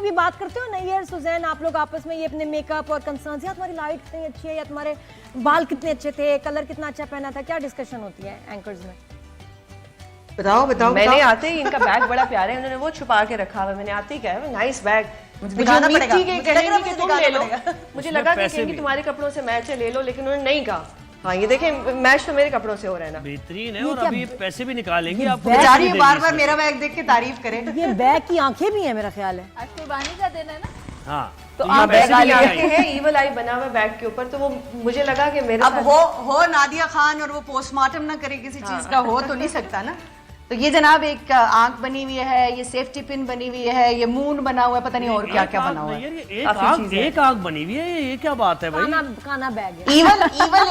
कभी बात करते हो नैयर सुजैन आप लोग आपस में ये अपने मेकअप और कंसर्न, या तुम्हारी लाइट कितनी अच्छी है, या तुम्हारे बाल कितने अच्छे थे, कलर कितना अच्छा पहना था, क्या डिस्कशन होती है एंकर्स में? बताओ बताओ। मैंने आते ही इनका बैग बड़ा प्यारा है, उन्होंने वो छुपा के रखा हुआ, मैंने आते ही कहा नाइस बैग। मुझे उम्मीद थी कि कहेंगी कि तुम ले लो, मुझे लगा कि कहेंगी तुम्हारे कपड़ों से मैच है ले लो, लेकिन उन्होंने नहीं कहा। हाँ ये देखें मैच तो मेरे कपड़ों से हो रहा है ना। बेहतरीन है, और अभी पैसे भी निकालेंगी आपको। बेचारी बार बार मेरा बैग देख के तारीफ करे। ये बैग की आंखें भी है मेरा ख्याल है। आज कुर्बानी का दिन है ना। हाँ तो आप बैग लेते हैं ईवल आई बना हुआ बैग के ऊपर, तो वो मुझे लगा कि मेरे अब हो नादिया खान और वो पोस्टमार्टम ना करे किसी चीज का, हो तो नहीं सकता ना। तो ये जनाब एक आंख बनी हुई है, ये सेफ्टी पिन बनी हुई है, ये मून बना हुआ है, पता नहीं और क्या क्या बना हुआ है। एक आंख बनी हुई है, ये क्या बात है भाई? खाना बैग है। ईवल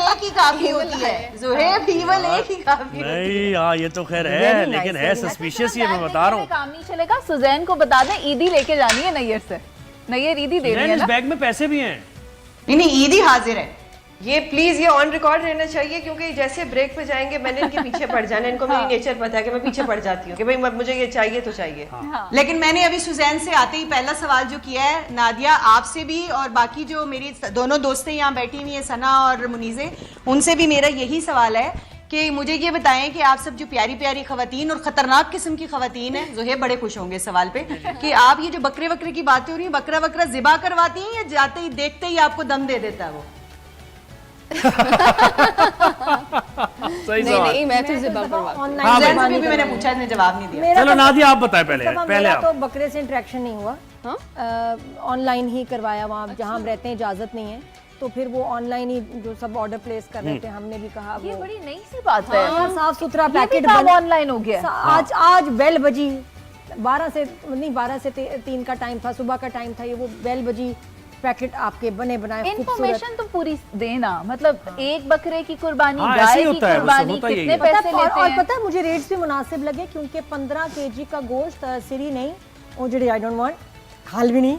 एक ही काफी होती है ज़ुहैब, ईवल एक ही काफी नहीं। हाँ ये तो खैर है, लेकिन है सस्पिशियस, ये मैं बता रहा हूँ। काम नहीं चलेगा, सुजैन को बता दें ईदी लेके जानी है नैयर से, नैयर ईदी दे रही है ना। इस बैग में पैसे भी हैं। नहीं ईद ही हाजिर है। ये प्लीज ये ऑन रिकॉर्ड रहना चाहिए, क्योंकि जैसे ब्रेक पे जाएंगे मैंने इनके पीछे पड़ जाना, इनको मेरी नेचर पता है कि मैं पीछे पड़ जाती हूँ कि भाई मुझे ये चाहिए तो चाहिए। लेकिन मैंने अभी सुजैन से आते ही पहला सवाल जो किया है, नादिया आपसे भी और बाकी जो मेरी दोनों दोस्तें यहाँ बैठी हुई हैं सना और मुनीज़े, उनसे भी मेरा यही सवाल है कि मुझे ये बताएं कि आप सब जो प्यारी प्यारी खवातीन और खतरनाक किस्म की खवातीन हैं, ज़ुहैब बड़े खुश होंगे इस सवाल पे, कि आप ये जो बकरे वकरे की बातें हो रही हैं, बकरा वकरा ज़िबा करवाती हैं या जाते ही देखते ही आपको दम दे देता है वो? नहीं मैं तो ज़िबा करवाती हूं। ऑनलाइन भी मैंने पूछा, इसने जवाब नहीं दिया। चलो नादिया आप बताएं पहले आप। तो बकरे से इंटरेक्शन नहीं हुआ, ऑनलाइन ही करवाया, वहाँ जहाँ हम रहते हैं इजाजत नहीं है, तो फिर वो ऑनलाइन ही जो सब ऑर्डर प्लेस कर रहे थे, हमने भी कहा ये बड़ी नई सी बात है। साफ सुथरा पैकेट ऑनलाइन हो गया। आज बेल बजी 12 से 3 का टाइम था, सुबह का टाइम था, ये वो बेल बजी पैकेट आपके बने बनाए। इन्फॉर्मेशन तो पूरी देना, मतलब एक बकरे की कुर्बानी, हाँ, गाय की कुर्बानी, कितने पैसे लेते हैं। और पता है मुझे रेट्स भी मुनासिब लगे, क्योंकि 15 kg का गोश्त सिरी नहीं, वो जो आई डोंट वांट खाल भी नहीं,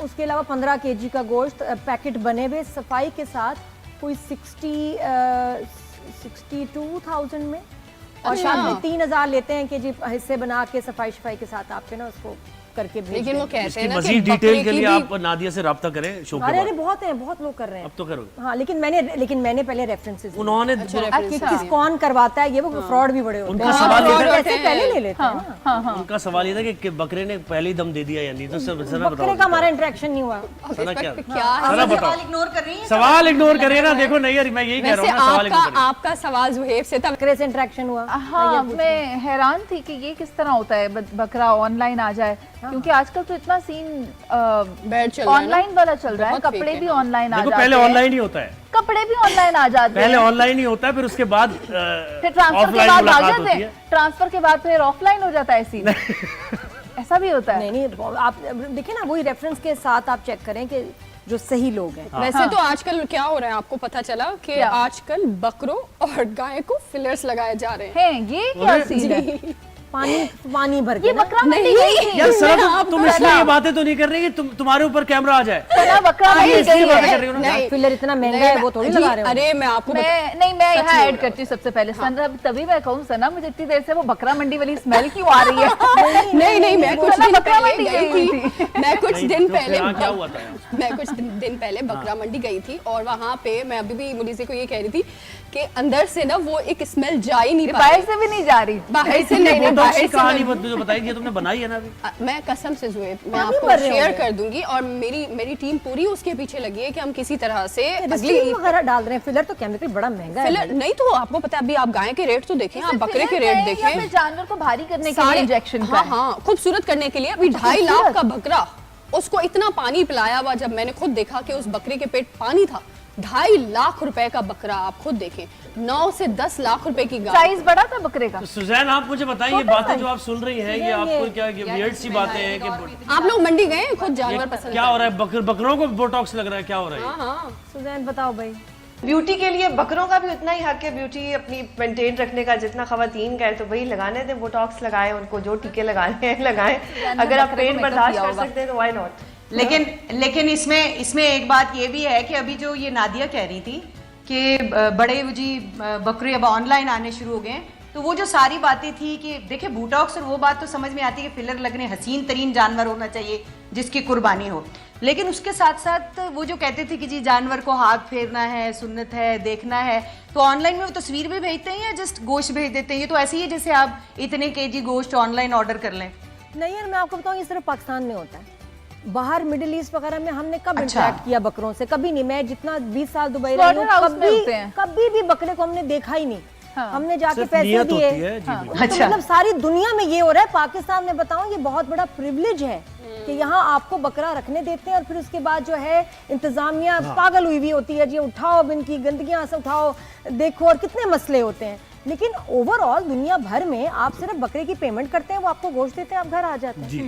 उसके अलावा 15 kg का गोश्त पैकेट बने हुए सफाई के साथ कोई 62,000 में, और शायद में 3,000 लेते हैं कि जी हिस्से बना के सफाई के साथ आपके ना उसको करके भेज। लेकिन वो कहते हैं ना कि मजीद डिटेल के लिए आप नादिया से रब्ता करें शो के बाद। अरे बहुत हैं, बहुत लोग कर रहे हैं अब तो करो। हाँ, लेकिन मैंने पहले रेफरेंसेस उन्होंने किस कौन करवाता है, ये वो फ्रॉड भी बड़े होते हैं। उनका सवाल ये था, ऐसे पहले ले लेते हैं ना। उनका सवाल ये था कि बकरे ने पहले ही दम दे दिया या नहीं, तो सर बताओ। बकरे का हमारा इंटरेक्शन नहीं हुआ। क्या सवाल इग्नोर कर रही है, सवाल इग्नोर करिए ना। देखो नहीं मैं यही कह रहा हूँ, सवाल इग्नोर करिए। आपका सवाल ज़ुहैब से था, बकरे से इंटरेक्शन हुआ। हाँ, मैं हैरान थी कि ये किस तरह होता है बकरा ऑनलाइन आ जाए, क्योंकि आजकल तो इतना सीन बैड चल रहा है, ऑनलाइन वाला चल रहा है, कपड़े भी ऑनलाइन आ जाते हैं। पहले ऑनलाइन ही होता है, कपड़े भी ऑनलाइन आ जाते हैं, पहले ऑनलाइन ही होता है, फिर उसके बाद फिर ट्रांसफर के बाद आ जाते हैं, ट्रांसफर के बाद फिर ऑफलाइन हो जाता है सीन। ऐसा भी होता है। नहीं, आप देखिए ना, वही रेफरेंस के साथ आप चेक करें कि जो सही लोग हैं। वैसे तो आजकल क्या हो रहा है आपको पता चला कि आजकल बकरों और गाय को फिलर्स लगाए जा रहे हैं। ये क्या सीन है? पानी भर के बकरा मंडी गई थी। यार सर तुम इसलिए ये बातें तो नहीं कर रही कि तुम्हारे ऊपर कैमरा आ जाए। बकरा मंडी गई है। फिलर इतना महंगा है, वो थोड़ी लगा रहे हो। अरे मैं आपको मैं यहाँ ऐड करती हूँ सबसे पहले। सना, तभी मैं कहूँ सना, मुझे इतनी देर से वो बकरा मंडी वाली स्मेल क्यों आ रही है? नहीं मैं कुछ दिन पहले गई थी, मैं कुछ दिन पहले बकरा मंडी गई थी, और वहाँ पे मैं अभी भी मुनीज़े को ये कह रही थी कि अंदर से ना वो एक स्मेल जा ही नहीं, बाहर से भी नहीं जा रही, बाहर से नहीं, बाहर से कहानी जो बताई ये तुमने बनाई है ना अभी। मैं कसम से ज़ुहैब, मैं आपको शेयर कर दूंगी, और मेरी टीम पूरी उसके पीछे लगी है कि हम किसी तरह से अगली वगैरह डाल रहे हैं। फिलर तो केमिकल बड़ा महंगा है। फिलर नहीं, तो आपको पता है अभी आप गाय के रेट तो देखें, आप बकरे के रेट देखें, जानवर को भारी करने के लिए इंजेक्शन का, हाँ खूबसूरत करने के लिए। अभी 2.5 लाख का बकरा, उसको इतना पानी पिलाया हुआ, जब मैंने खुद देखा कि उस बकरे के पेट पानी था। 2.5 लाख रुपए का बकरा, आप खुद देखें। 9 से 10 लाख रुपए की गाय। साइज बड़ा था बकरे का। तो सुजैन आप मुझे बताइए, ये बातें जो आप सुन रही हैं, ये आपको क्या वियर्ड सी बातें हैं कि आप लोग मंडी गए खुद जानवर पसंद क्या हो रहा है? बकरों को बोटॉक्स लग रहा है, क्या हो रहा है? हाँ सुजैन बताओ भाई। ब्यूटी के लिए बकरों का भी उतना ही हक है, ब्यूटी अपनी मेंटेन रखने का जितना खवातीन का है, तो वही लगाने दें, बोटॉक्स लगाएं, उनको जो टीके लगाने हैं लगाएं। अगर आप पेन बर्दाश्त कर सकते हैं तो व्हाई नॉट। लेकिन इसमें एक बात ये भी है कि अभी जो ये नादिया कह रही थी कि बड़े जी बकरे अब ऑनलाइन आने शुरू हो गए, तो वो जो सारी बातें थी कि देखिए बूटॉक्स और वो बात तो समझ में आती है कि फिलर लगने, हसीन तरीन जानवर होना चाहिए, जिसकी कुर्बानी हो। लेकिन उसके साथ साथ वो जो कहते थे कि जी जानवर को हाथ फेरना है, सुन्नत है, देखना है, तो ऑनलाइन में वो तस्वीर भी भेजते हैं या जस्ट गोश्त भेज देते हैं? ये तो ऐसे ही है जैसे आप इतने केजी गोश्त ऑनलाइन ऑर्डर कर लें। नहीं यार, मैं आपको बताऊं ये सिर्फ पाकिस्तान में होता है। बाहर मिडिल ईस्ट वगैरह में हमने कब अच्छा। इंटरेक्ट किया बकरों से? कभी नहीं। मैं जितना 20 साल दुबई रही Slaughter हूँ, house में होते हैं। कभी भी बकरे को हमने देखा ही नहीं। हाँ। हमने जाके सिर्फ पैसे नियत दिए। होती है, जी, बिल्कुल। तो अच्छा। मतलब सारी दुनिया में ये हो रहा है। पाकिस्तान में बताऊं ये बहुत बड़ा प्रिविलेज है कि यहाँ आपको बकरा रखने देते हैं और फिर उसके बाद जो है इंतजामिया पागल हुई होती है, जी उठाओ अब इनकी गंदगियां से उठाओ, देखो, और कितने मसले होते हैं। लेकिन ओवरऑल दुनिया भर में आप सिर्फ बकरे की पेमेंट करते हैं, वो आपको गोश्त देते हैं, आप घर आ जाते हैं। जी।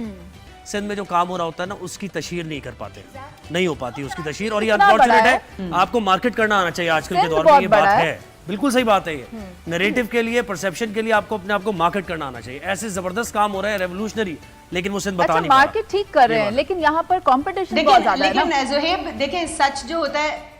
सिंध में जो काम हो रहा होता है ना, उसकी तशहीर नहीं कर पाते, नहीं हो पाती उसकी तशहीर, और ये इतना बड़ा अनफॉर्चुनेट है। आपको मार्केट करना आना चाहिए आजकल के सिंध दौर में, बहुत ये बात बड़ा है, बिल्कुल सही बात है। ये नैरेटिव के लिए, परसेप्शन के लिए आपको अपने आप को मार्केट करना आना चाहिए। ऐसे जबरदस्त काम हो रहा है, रेवोल्यूशनरी, लेकिन वो सिंध बता अच्छा नहीं पा रहा। मार्केट ठीक कर रहे हैं, लेकिन यहाँ पर कंपटीशन बहुत ज्यादा है ना। लेकिन जोहेब देखें, सच जो होता है,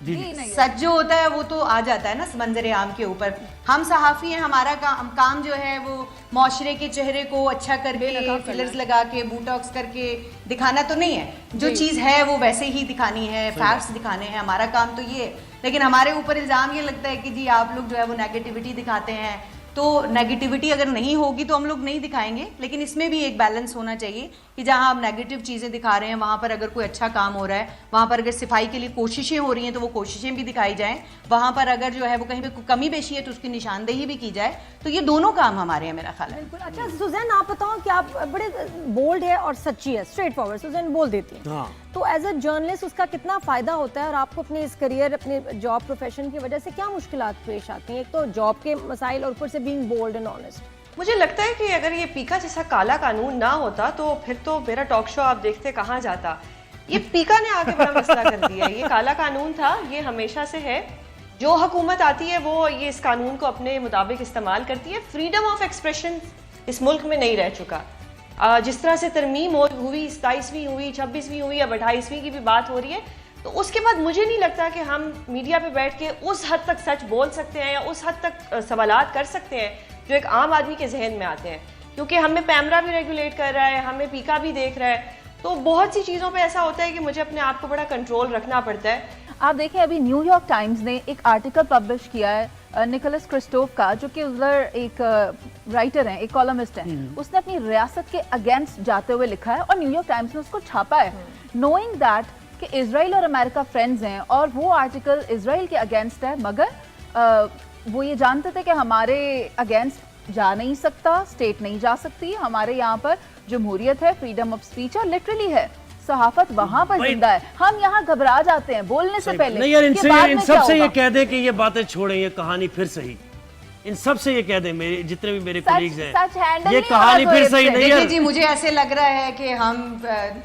सच जो होता है वो तो आ जाता है ना मंजर आम के ऊपर। हम सहाफी हैं, हमारा काम जो है वो माशरे के चेहरे को अच्छा करके, फिलर्स लगा के, बोटॉक्स करके दिखाना तो नहीं है। जो चीज़ है वो वैसे ही दिखानी है, फैक्ट्स दिखाने हैं, हमारा काम तो ये है। लेकिन हमारे ऊपर इल्ज़ाम ये लगता है कि जी आप लोग जो है वो नेगेटिविटी दिखाते हैं। तो नेगेटिविटी अगर नहीं होगी तो हम लोग नहीं दिखाएंगे, लेकिन इसमें भी एक बैलेंस होना चाहिए कि जहां आप नेगेटिव चीज़ें दिखा रहे हैं वहां पर अगर कोई अच्छा काम हो रहा है, वहां पर अगर सफाई के लिए कोशिशें हो रही हैं तो वो कोशिशें भी दिखाई जाएं, वहां पर अगर जो है वो कहीं पे कमी बेशी है तो उसकी निशानदेही भी की जाए। तो ये दोनों काम हमारे हैं, मेरा ख्याल है। बिल्कुल। अच्छा सुजैन, आप बताओ कि आप बड़े बोल्ड है और सच्ची है, स्ट्रेट फॉरवर्ड सुजैन बोल देती है, हाँ। तो एज अ जर्नलिस्ट उसका कितना फायदा होता है और आपको अपने इस करियर, अपने जॉब प्रोफेशन की वजह से क्या मुश्किलात पेश आती हैं? एक तो जॉब के मसाइल और ऊपर से बीइंग बोल्ड एंड ऑनेस्ट। मुझे लगता है कि अगर ये पीका जैसा काला कानून ना होता तो फिर तो मेरा टॉक शो आप देखते कहाँ जाता। ये पीका ने आके बड़ा मसला कर दिया। ये काला कानून था, ये हमेशा से है। जो हुकूमत आती है वो ये इस कानून को अपने मुताबिक इस्तेमाल करती है। फ्रीडम ऑफ एक्सप्रेशन इस मुल्क में नहीं रह चुका। जिस तरह से तरमीम हुई, 27वीं हुई, 26वीं हुई, अब 28वीं की भी बात हो रही है, तो उसके बाद मुझे नहीं लगता कि हम मीडिया पे बैठ के उस हद तक सच बोल सकते हैं या उस हद तक सवालात कर सकते हैं जो एक आम आदमी के जहन में आते हैं, क्योंकि हमें पैमरा भी रेगुलेट कर रहा है, हमें पीका भी देख रहा है। तो बहुत सी चीज़ों पे ऐसा होता है कि मुझे अपने आप को बड़ा कंट्रोल रखना पड़ता है। आप देखें, अभी न्यूयॉर्क टाइम्स ने एक आर्टिकल पब्लिश किया है निकोलस क्रिस्टोफ का, जो कि उधर एक राइटर हैं, एक कॉलमिस्ट हैं। उसने अपनी रियासत के अगेंस्ट जाते हुए लिखा है और न्यूयॉर्क टाइम्स ने उसको छापा है, नोइंग दैट कि इजराइल और अमेरिका फ्रेंड्स हैं और वो आर्टिकल इजराइल के अगेंस्ट है, मगर वो ये जानते थे कि हमारे अगेंस्ट जा नहीं सकता, स्टेट नहीं जा सकती, हमारे यहाँ पर जमहूरियत है, फ्रीडम ऑफ स्पीच है, लिटरली है, सहाफत वहां पर जिंदा है। हम यहाँ घबरा जाते हैं बोलने से पहले। नहीं यार, कि बाद इन में सब क्या से ये होगा? कह दे कि ये बातें छोड़ें, ये कहानी फिर सही। इन सब से ये कह दे, मेरे जितने भी मेरे कलीग्स सच handle हैं, ये नहीं कहानी हो रहा फिर सही कोई नहीं देखिए है। जी, मुझे ऐसे लग रहा है कि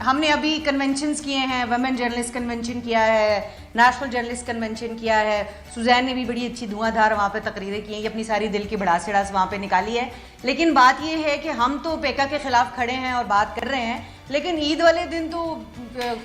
हमने अभी कन्वेंशंस किए हैं, वुमेन जर्नलिस्ट कन्वेंशन किया है, नेशनल जर्नलिस्ट कन्वेंशन किया है, सुजैन ने भी बड़ी अच्छी धुआंधार वहाँ पे तकरीरें की हैं, ये अपनी सारी दिल की भड़ास चढ़ास वहाँ पे निकाली है। लेकिन बात ये है कि हम तो पेका के खिलाफ खड़े हैं और बात कर रहे हैं, लेकिन ईद वाले दिन तो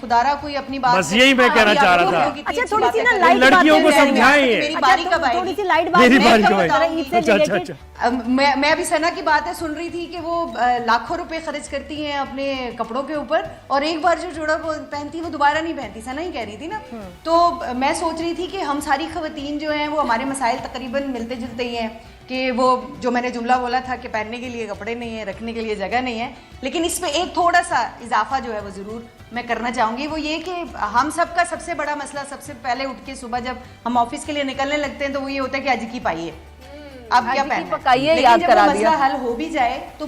खुदारा कोई अपनी बात, बस यही मैं कहना चाह रहा था। अच्छा थोड़ी सी ना लाइट लड़कियों को समझाएं ये। मेरी बारी कब आएगी? थोड़ी सी लाइट बात मेरी मैं बारी कब कब बता रहा हूँ, आएगी? ईद से अच्छा, अच्छा, related। अच्छा। मैं अभी सना की बातें सुन रही थी कि वो लाखों रुपए खर्च करती हैं अपने कपड़ों के ऊपर और एक बार जो जोड़ा वो पहनती है वो दोबारा नहीं पहनती। सना ही कह रही थी ना। तो मैं सोच रही थी कि हम सारी खवातीन जो हैं वो हमारे मसाइल तकरीबन मिलते जुलते ही हैं कि वो जो मैंने जुमला बोला था कि पहनने के लिए कपड़े नहीं है, रखने के लिए जगह नहीं है, लेकिन इसमें एक थोड़ा सा इजाफा जो है वो ज़रूर मैं करना चाहूँगी। वो ये कि हम सब का सबसे बड़ा मसला, सबसे पहले उठ के सुबह जब हम ऑफिस के लिए निकलने लगते हैं तो वो ये होता है कि आज की पाई है, अब क्या पहनना है। पकाइए, लेकिन याद जब करा वो दिया। मसला हल हो भी जाए तो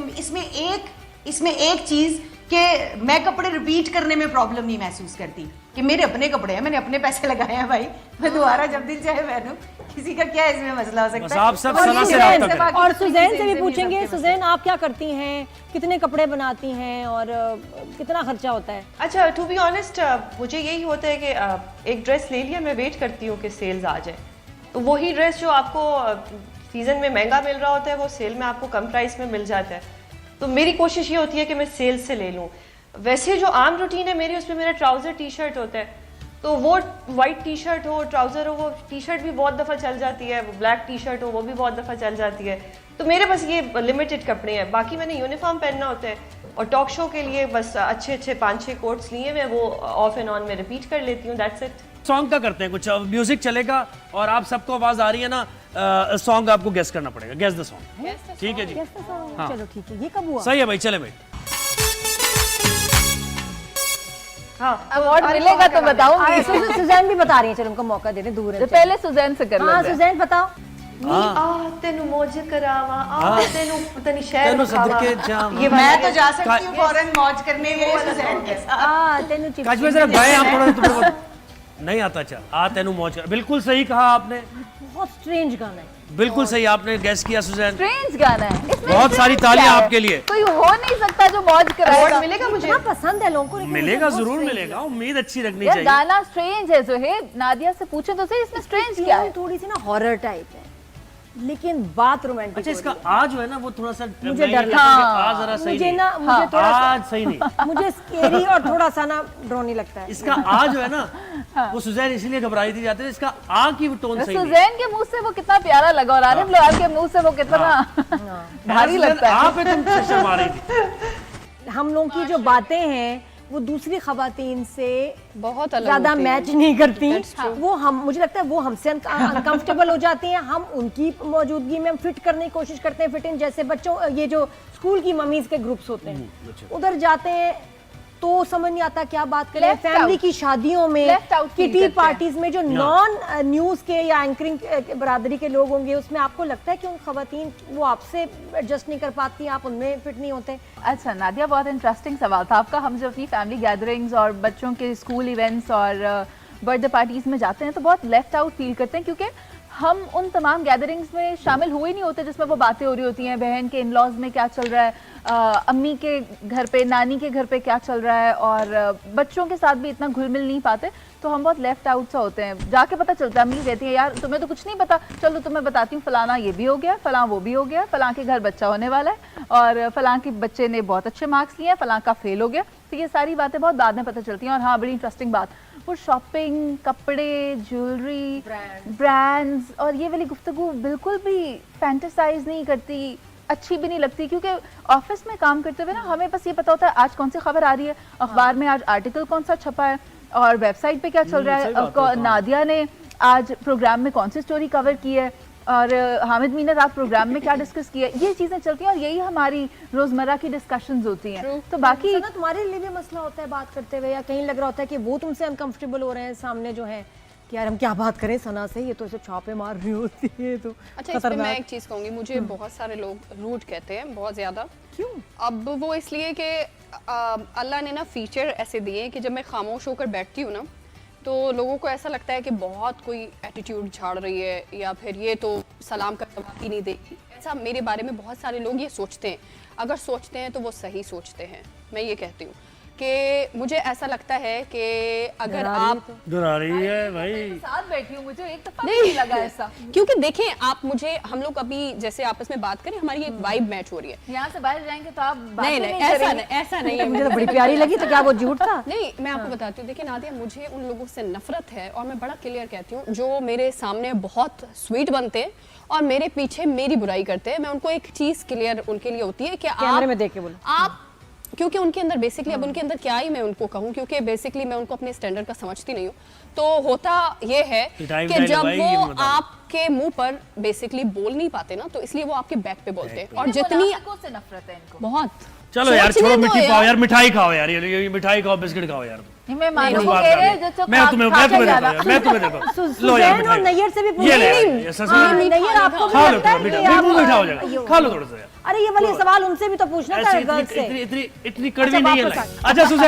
इसमें एक चीज़ कि मैं कपड़े रिपीट करने में प्रॉब्लम नहीं महसूस करती कि मेरे अपने कपड़े हैं, मैंने अपने पैसे लगाए हैं भाई, मैं दोबारा जब दिल चाहे पहनूं, किसी का क्या इसमें मसला हो सकता बस है। आप सब और सलाह से सुजैन रब्ता करें। और सुजैन से भी चीज़ें पूछेंगे, सबके सुजैन आप क्या करती हैं, कितने कपड़े बनाती हैं और कितना खर्चा होता है? अच्छा, टू बी ऑनेस्ट मुझे यही होता है कि एक ड्रेस ले लिया, मैं वेट करती हूँ कि सेल्स आ जाए, तो वही ड्रेस जो आपको सीजन में महंगा मिल रहा होता है वो सेल में आपको कम प्राइस में मिल जाता है। तो मेरी कोशिश ये होती है कि मैं सेल से ले लूँ। वैसे जो आम रूटीन है मेरी, उसमें मेरा ट्राउज़र टी शर्ट होता है, तो वो वाइट टी शर्ट हो, ट्राउजर हो, वो टी शर्ट भी बहुत दफ़ा चल जाती है, वो ब्लैक टी शर्ट हो वो भी बहुत दफ़ा चल जाती है। तो मेरे पास ये लिमिटेड कपड़े हैं, बाकी मैंने यूनिफॉर्म पहनना होता है और टॉक शो के लिए बस अच्छे अच्छे 5-6 कोट्स लिए मैं वो ऑफ एंड ऑन में रिपीट कर लेती हूँ, दैट्स इट। सॉन्ग का करते हैं कुछ, म्यूजिक चलेगा और आप सबको आवाज आ रही है ना, सॉन्ग आपको गेस करना पड़ेगा, गेस द सॉन्ग, ठीक है जी? Yes, sir. हाँ। चलो ठीक है, ये कब हुआ? सही है भाई, चले भाई। हाँ, अवार्ड मिलेगा तो बताऊंगी। सुजैन भी बता रही है, चलो उनको मौका दे दें, दूर है। तो पहले सुजैन से कर हाँ लेते हैं। सुजैन बताओ। तेनू मौज करावा, तेनू तनी शहर तेनू खावा। सदके जावा। ये मैं तो जा सकती हूँ फौरन मौज करने में सुजैन के साथ। तेनू चिप्स काश में जरा गाएं आप थोड़ा, तुम्हें नहीं आता? अच्छा, तेनू मौज कर, बिल्कुल सही कहा आपने, बहुत स्ट्रेंज गाना है। बिल्कुल सही आपने गेस किया सुजैन। स्ट्रेंज गाना है, इसमें बहुत सारी strange तालियां क्या है? आपके लिए। कोई हो नहीं सकता जो मौज कराएगा। अवार्ड मिलेगा मुझे? इतना पसंद है लोगों को, लेकिन मिलेगा, मुझे बहुत जरूर strange मिलेगा, उम्मीद अच्छी रखनी यार चाहिए। गाना स्ट्रेंज है जोहेब, नादिया से पूछे तो सही इसमें स्ट्रेंज क्या है? थोड़ी सी ना हॉरर टाइप है, लेकिन बात रोमांटिक। अच्छा, इसका आज जो है ना वो थोड़ा सा मुझे डर लगता है कि आज जरा सही मुझे नहीं। ना मुझे थोड़ा आज सही नहीं। सा मुझे स्केरी और थोड़ा सा ना ड्रोनी लगता है। इसका आज जो है ना वो सुजैन इसलिए घबराई थी जाते हैं, इसका आ की टोन सही नहीं। सुजैन के मुंह से वो कितना प्यारा लगा और आरिफ लोहार के मुंह से वो कितना भारी लगता है। आप तुम शर्मा रही थी। हम लोगों की जो बातें हैं वो दूसरी खवातीन से बहुत अलग ज्यादा होती हैं। मैच नहीं करती। वो हम, मुझे लगता है वो हमसे अनकंफर्टेबल हो जाती हैं, हम उनकी मौजूदगी में हम फिट करने की कोशिश करते हैं, फिट इन। जैसे बच्चों, ये जो स्कूल की मम्मीज के ग्रुप्स होते हैं उधर जाते हैं तो समझ नहीं आता क्या बात करें। Left family out. की शादियों में, Left out feel किटी करते हैं। पार्टीज में जो नॉन न्यूज के या एंकरिंग बरादरी के लोग होंगे, उसमें आपको लगता है कि उन खवातीन वो आपसे एडजस्ट नहीं कर पाती, आप उनमें फिट नहीं होते। अच्छा नादिया, बहुत इंटरेस्टिंग सवाल था आपका। हम जब अपनी फैमिली गैदरिंग्स और बच्चों के स्कूल इवेंट्स और बर्थडे पार्टीज में जाते हैं तो बहुत लेफ्ट आउट फील करते हैं, क्योंकि हम उन तमाम गैदरिंग्स में शामिल हुए नहीं होते जिसमें वो बातें हो रही होती हैं, बहन के इन-लॉज में क्या चल रहा है, अम्मी के घर पे, नानी के घर पे क्या चल रहा है, और बच्चों के साथ भी इतना घुल मिल नहीं पाते, तो हम बहुत लेफ्ट आउट सा होते हैं। जाके पता चलता है, अम्मी कहती है यार तुम्हें तो कुछ नहीं पता, चलो तुम्हें बताती हूँ, फलाना ये भी हो गया, फलां वो भी हो गया, फलां के घर बच्चा होने वाला है और फलां के बच्चे ने बहुत अच्छे मार्क्स लिए हैं, फलां का फेल हो गया। तो ये सारी बातें बहुत बाद में पता चलती हैं। और हाँ, बड़ी इंटरेस्टिंग बात, वो शॉपिंग, कपड़े, ज्वेलरी, ब्रांड्स और ये वाली गुफ्तगू बिल्कुल भी फैंटेसाइज नहीं करती, अच्छी भी नहीं लगती, क्योंकि ऑफिस में काम करते हुए ना हमें बस ये पता होता है आज कौन सी खबर आ रही है, अखबार में आज आर्टिकल कौन सा छपा है और वेबसाइट पे क्या चल रहा सही बात है, है, नादिया ने आज प्रोग्राम में कौन सी स्टोरी कवर की है और हामिद मीना रात प्रोग्राम में क्या डिस्कस किया, ये चीजें चलती हैं और यही हमारी रोजमर्रा की डिस्कशंस होती हैं। तो बाकी सना, तुम्हारे लिए भी मसला होता है बात करते हुए, या कहीं लग रहा होता है कि वो तुमसे अनकंफर्टेबल हो रहे हैं सामने जो है कि यार हम क्या बात करें सना से, ये तो ऐसे छापे मार रही होती है, तो अच्छा, इस पे मैं एक चीज़ कहूँगी, मुझे बहुत सारे लोग रूड कहते हैं, बहुत ज़्यादा। क्यों? अब वो इसलिए कि अल्लाह ने ना फीचर ऐसे दिए कि जब मैं खामोश होकर बैठती हूँ ना तो लोगों को ऐसा लगता है कि बहुत कोई एटीट्यूड झाड़ रही है या फिर ये तो सलाम का जवाब ही नहीं देगी। ऐसा मेरे बारे में बहुत सारे लोग ये सोचते हैं। अगर सोचते हैं तो वो सही सोचते हैं। मैं ये कहती हूँ कि मुझे ऐसा लगता है कि अगर आप डरा रही है भाई। साथ बैठी हूँ, मुझे एक दफा नहीं लगा ऐसा, क्योंकि देखें आप, मुझे हम लोग अभी जैसे आपस में बात करें, हमारी एक वाइब मैच हो रही है। यहाँ से बाहर जाएंगे तो आप बातें नहीं नहीं, करेंगे। ऐसा नहीं है। मुझे तो बड़ी प्यारी लगी, तो क्या वो झूठ था? नहीं, मैं आपको बताती हूँ। देखिए नादिया, मुझे उन लोगों से नफरत है और मैं बड़ा क्लियर कहती हूँ, जो मेरे सामने बहुत स्वीट बनते हैं और मेरे पीछे मेरी बुराई करते हैं। मैं उनको एक चीज क्लियर उनके लिए होती है कि कैमरे में देख के बोलो। आप, क्योंकि उनके अंदर बेसिकली, अब उनके अंदर क्या ही मैं उनको कहूँ, क्योंकि बेसिकली मैं उनको अपने स्टैंडर्ड का समझती नहीं हूँ। तो होता ये है कि जब वो आपके मुंह पर बेसिकली बोल नहीं पाते ना, तो इसलिए वो आपके बैक पे बोलते हैं। और जितनी मुनाफिकों से नफरत है इनको। बहुत चलो यार, सोचने छोड़ो, दो मिट्टी यार। खाओ यार, मिठाई खाओ यार, ये मिठाई खाओ, बिस्किट खाओ यार। नहीं, मैं मानो इस को बात कह का रहे भी। हैं जो मैं तुम्हें खा के देता जाना। हूं यार, मैं तुम्हें देता हूं। लो यार सुजैन और मिठाई। नैयर से भी ये ले पूछो। यार, ये सच हाँ, में नैयर आपको भी खा लो लगता है थोड़ा कि मीठा, आप- बिल्कुल मीठा हो जाएगा, खा लो थोड़ा सा यार। अरे ये वाले सवाल उनसे भी तो पूछना था ऐसे गर्ल्स से। इतनी कड़वी अच्छा, नहीं है वापस लाइफ। अच्छा सुजैन